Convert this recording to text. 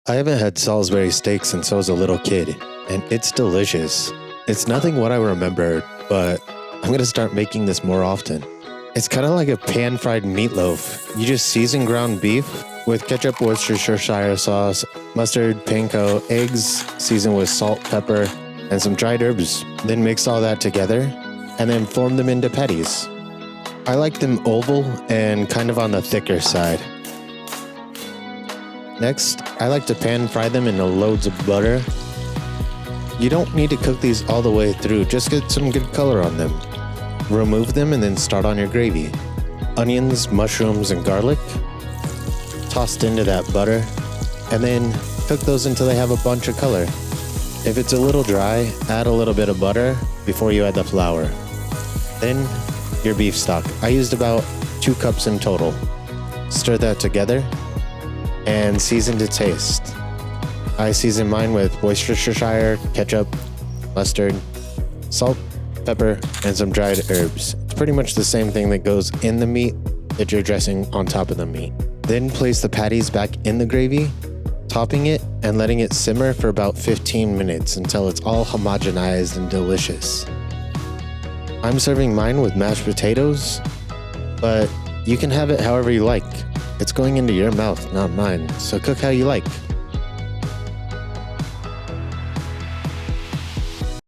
I haven't had Salisbury steak since I was a little kid, and it's delicious. It's nothing what I remembered, but I'm gonna start making this more often. It's kind of like a pan-fried meatloaf. You just season ground beef with ketchup, Worcestershire sauce, mustard, panko, eggs, season with salt, pepper, and some dried herbs. Then mix all that together, and then form them into patties. I like them oval and kind of on the thicker side. Next, I like to pan fry them in loads of butter. You don't need to cook these all the way through, just get some good color on them. Remove them and then start on your gravy. Onions, mushrooms, and garlic tossed into that butter, and then cook those until they have a bunch of color. If it's a little dry, add a little bit of butter before you add the flour. Then your beef stock. I used about 2 cups in total. Stir that together and season to taste. I season mine with Worcestershire, ketchup, mustard, salt, pepper, and some dried herbs. It's pretty much the same thing that goes in the meat that you're dressing on top of the meat. Then place the patties back in the gravy, topping it and letting it simmer for about 15 minutes until it's all homogenized and delicious. I'm serving mine with mashed potatoes, but you can have it however you like. It's going into your mouth, not mine, so cook how you like.